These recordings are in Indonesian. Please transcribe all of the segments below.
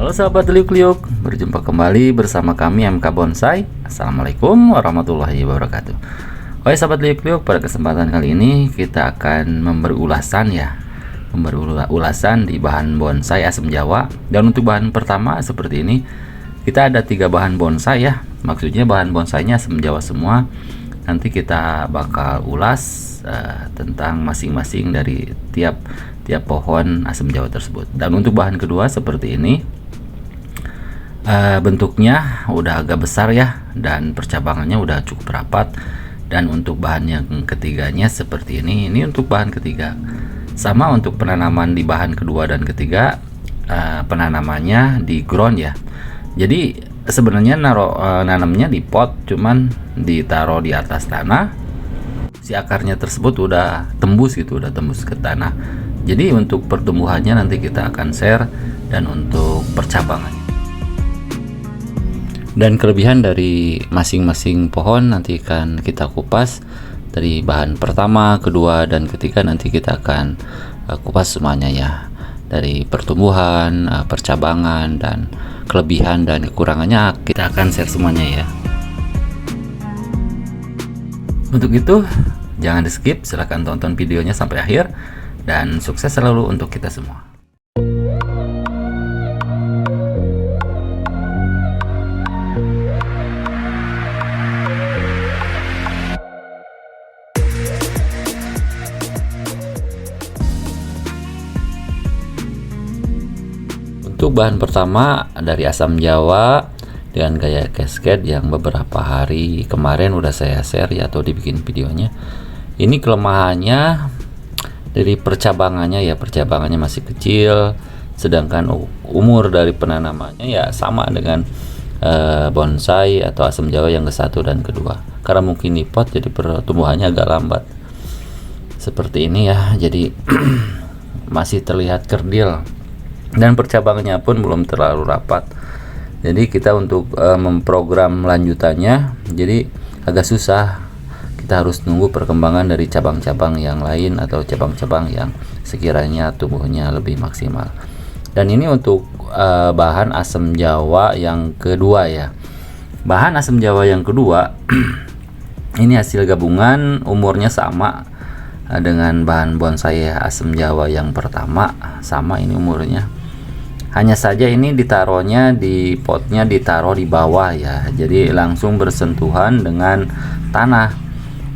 Halo sahabat liuk-liuk, berjumpa kembali bersama kami MK Bonsai. Assalamualaikum warahmatullahi wabarakatuh. Oke sahabat liuk-liuk, pada kesempatan kali ini kita akan memberi ulasan di bahan bonsai asam jawa. Dan untuk bahan pertama seperti ini, kita ada 3 bahan bonsai ya. Maksudnya bahan bonsainya asam jawa semua. Nanti kita bakal ulas tentang masing-masing dari tiap pohon asam jawa tersebut. Dan untuk bahan kedua seperti ini, bentuknya udah agak besar ya, dan percabangannya udah cukup rapat. Dan untuk bahan yang ketiganya seperti ini untuk bahan ketiga. Sama untuk penanaman di bahan kedua dan ketiga, penanamannya di ground ya. Jadi sebenarnya nanamnya di pot, cuman ditaruh di atas tanah. Si akarnya tersebut udah tembus ke tanah. Jadi untuk pertumbuhannya nanti kita akan share, dan untuk percabangannya dan kelebihan dari masing-masing pohon nanti akan kita kupas. Dari bahan pertama, kedua, dan ketiga nanti kita akan kupas semuanya ya, dari pertumbuhan, percabangan, dan kelebihan dan kekurangannya kita akan share semuanya ya. Untuk itu jangan di skip, silahkan tonton videonya sampai akhir, dan sukses selalu untuk kita semua. Untuk bahan pertama dari asam jawa dengan gaya cascade yang beberapa hari kemarin udah saya share ya, atau dibikin videonya. Ini kelemahannya dari percabangannya ya, percabangannya masih kecil, sedangkan umur dari penanamannya ya sama dengan bonsai atau asam jawa yang ke-1 dan kedua. Karena mungkin di pot jadi pertumbuhannya agak lambat seperti ini ya, jadi masih terlihat kerdil. Dan percabangannya pun belum terlalu rapat. Jadi kita untuk memprogram lanjutannya jadi agak susah. Kita harus nunggu perkembangan dari cabang-cabang yang lain atau cabang-cabang yang sekiranya tumbuhnya lebih maksimal. Dan ini untuk bahan asam jawa yang kedua ya. Bahan asam jawa yang kedua ini hasil gabungan, umurnya sama dengan bahan bonsai asam jawa yang pertama, sama ini umurnya. Hanya saja ini ditaruhnya di potnya, ditaruh di bawah ya, jadi langsung bersentuhan dengan tanah.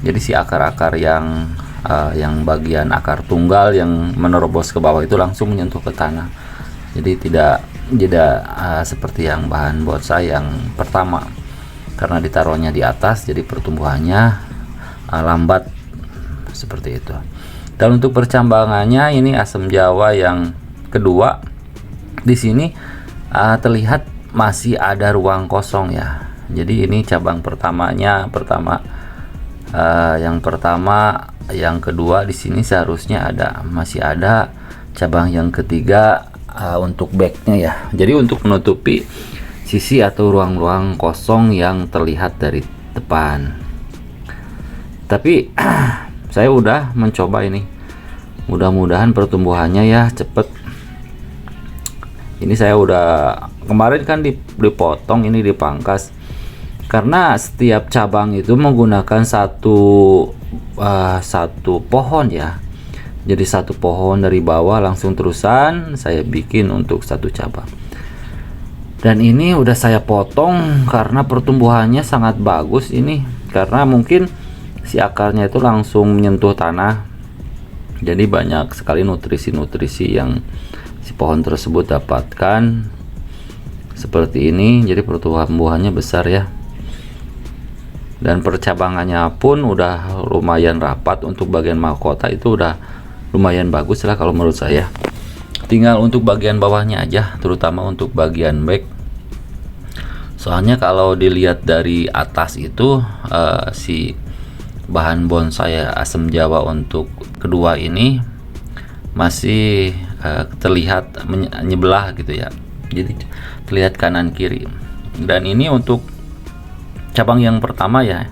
Jadi si akar-akar yang bagian akar tunggal yang menerobos ke bawah itu langsung menyentuh ke tanah. Jadi tidak seperti yang bahan bonsai yang pertama, karena ditaruhnya di atas jadi pertumbuhannya lambat seperti itu. Dan untuk percambangannya ini asam jawa yang kedua, di sini terlihat masih ada ruang kosong ya. Jadi ini cabang pertamanya, yang kedua, di sini seharusnya masih ada cabang yang ketiga untuk backnya ya. Jadi untuk menutupi sisi atau ruang-ruang kosong yang terlihat dari depan. Tapi saya udah mencoba ini, mudah-mudahan pertumbuhannya ya cepet. Ini saya udah kemarin kan dipotong, ini dipangkas, karena setiap cabang itu menggunakan satu pohon ya. Jadi satu pohon dari bawah langsung terusan saya bikin untuk satu cabang. Dan ini udah saya potong karena pertumbuhannya sangat bagus ini, karena mungkin si akarnya itu langsung menyentuh tanah. Jadi banyak sekali nutrisi-nutrisi yang si pohon tersebut dapatkan seperti ini. Jadi pertumbuhannya besar ya, dan percabangannya pun udah lumayan rapat. Untuk bagian mahkota itu udah lumayan bagus lah kalau menurut saya. Tinggal untuk bagian bawahnya aja, terutama untuk bagian back. Soalnya kalau dilihat dari atas itu si bahan bonsai asam jawa untuk kedua ini masih terlihat menyebelah gitu ya, jadi terlihat kanan kiri. Dan ini untuk cabang yang pertama ya,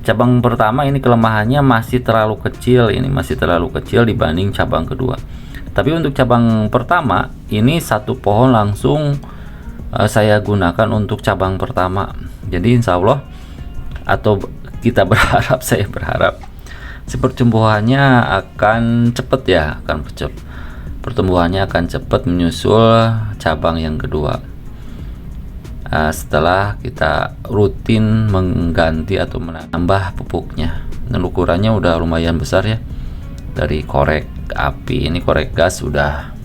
cabang pertama ini kelemahannya masih terlalu kecil, ini masih terlalu kecil dibanding cabang kedua. Tapi untuk cabang pertama ini satu pohon langsung saya gunakan untuk cabang pertama. Jadi insya Allah, atau kita berharap, saya berharap si pertumbuhannya akan cepat ya, pertumbuhannya akan cepat menyusul cabang yang kedua. Setelah kita rutin mengganti atau menambah pupuknya, dan ukurannya udah lumayan besar ya. Dari korek api, ini korek gas, sudah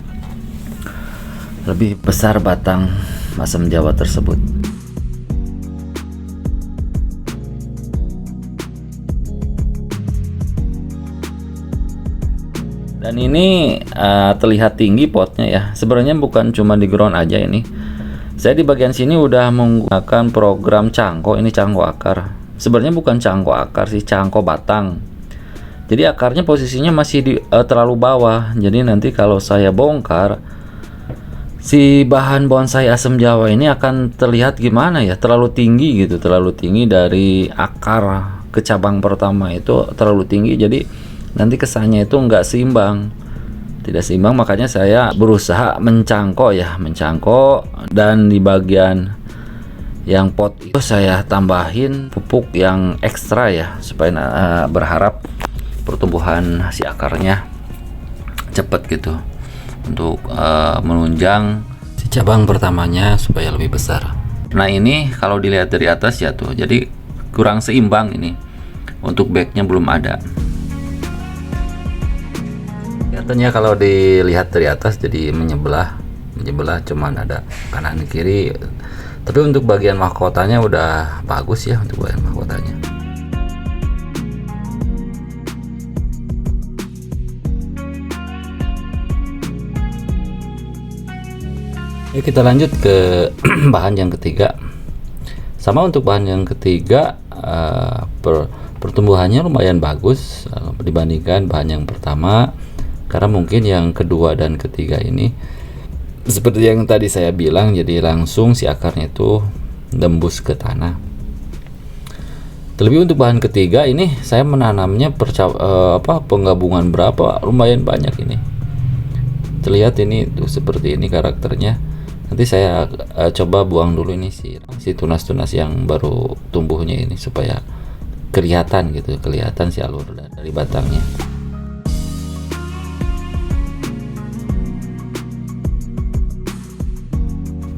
lebih besar batang asam jawa tersebut. Dan ini terlihat tinggi potnya ya. Sebenarnya bukan cuma di ground aja ini. Saya di bagian sini udah menggunakan program cangkok. Ini cangkok akar. Sebenarnya bukan cangkok akar sih, cangkok batang. Jadi akarnya posisinya masih di terlalu bawah. Jadi nanti kalau saya bongkar, si bahan bonsai asam jawa ini akan terlihat gimana ya, terlalu tinggi gitu, terlalu tinggi dari akar ke cabang pertama itu terlalu tinggi. Jadi nanti kesannya itu nggak seimbang, tidak seimbang. Makanya saya berusaha mencangkok dan di bagian yang pot itu saya tambahin pupuk yang ekstra ya, supaya berharap pertumbuhan si akarnya cepat gitu, untuk menunjang si cabang pertamanya supaya lebih besar. Nah ini kalau dilihat dari atas ya tuh, jadi kurang seimbang ini, untuk backnya belum ada. Kelihatannya kalau dilihat dari atas jadi menyebelah, cuman ada kanan kiri. Tapi untuk bagian mahkotanya udah bagus ya, untuk bagian mahkotanya. Yuk kita lanjut ke bahan yang ketiga. Sama untuk bahan yang ketiga, pertumbuhannya lumayan bagus dibandingkan bahan yang pertama, karena mungkin yang kedua dan ketiga ini seperti yang tadi saya bilang, jadi langsung si akarnya itu tembus ke tanah. Terlebih untuk bahan ketiga ini saya menanamnya penggabungan berapa, lumayan banyak ini. Terlihat ini tuh seperti ini karakternya. Nanti saya coba buang dulu ini si tunas-tunas yang baru tumbuhnya ini, supaya kelihatan gitu, kelihatan si alur dari batangnya.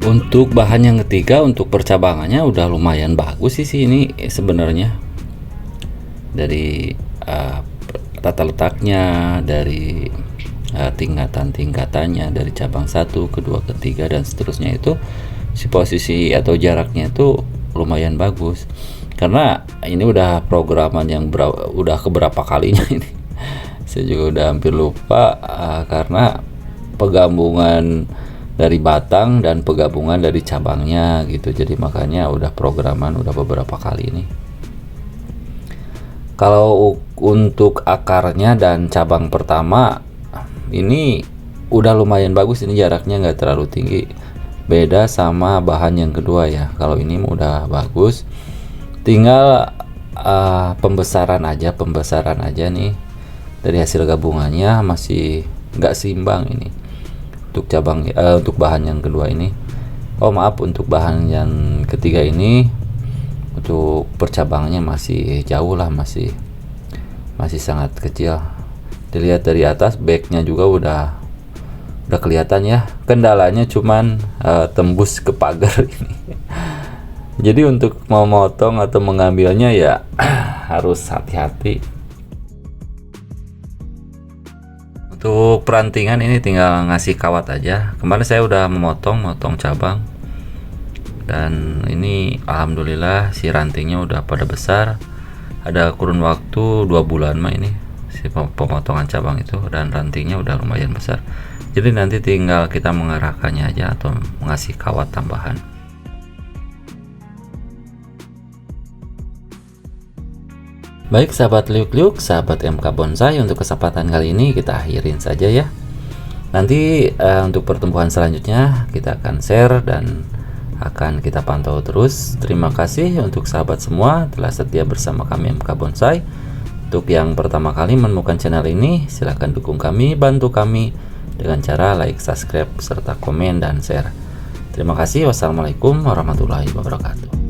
Untuk bahan yang ketiga, untuk percabangannya udah lumayan bagus sih ini sebenarnya. Dari tata letaknya, dari tingkatan-tingkatannya, dari cabang 1, kedua, ketiga dan seterusnya, itu si posisi atau jaraknya itu lumayan bagus. Karena ini udah programan yang udah keberapa kalinya ini. Saya juga udah hampir lupa karena penggabungan dari batang dan penggabungan dari cabangnya gitu. Jadi makanya udah programan udah beberapa kali ini. Kalau untuk akarnya dan cabang pertama ini udah lumayan bagus, ini jaraknya nggak terlalu tinggi, beda sama bahan yang kedua ya. Kalau ini udah bagus, tinggal pembesaran aja nih. Dari hasil gabungannya masih nggak seimbang ini untuk cabang untuk bahan yang kedua ini. Untuk bahan yang ketiga ini untuk percabangannya masih jauh lah, masih sangat kecil. Dilihat dari atas, backnya juga udah kelihatan ya. Kendalanya cuman tembus ke pagar ini. Jadi untuk mau motong atau mengambilnya ya harus hati-hati. Untuk perantingan ini tinggal ngasih kawat aja. Kemarin saya udah motong cabang, dan ini alhamdulillah si rantingnya udah pada besar. Ada kurun waktu 2 bulan mah ini si pemotongan cabang itu, dan rantingnya udah lumayan besar. Jadi nanti tinggal kita mengarahkannya aja atau mengasih kawat tambahan. Baik sahabat liuk-liuk, sahabat MK Bonsai, untuk kesempatan kali ini kita akhirin saja ya. Nanti untuk pertumbuhan selanjutnya kita akan share dan akan kita pantau terus. Terima kasih untuk sahabat semua telah setia bersama kami MK Bonsai. Untuk yang pertama kali menemukan channel ini, silahkan dukung kami, bantu kami, dengan cara like, subscribe, serta komen dan share. Terima kasih. Wassalamualaikum warahmatullahi wabarakatuh.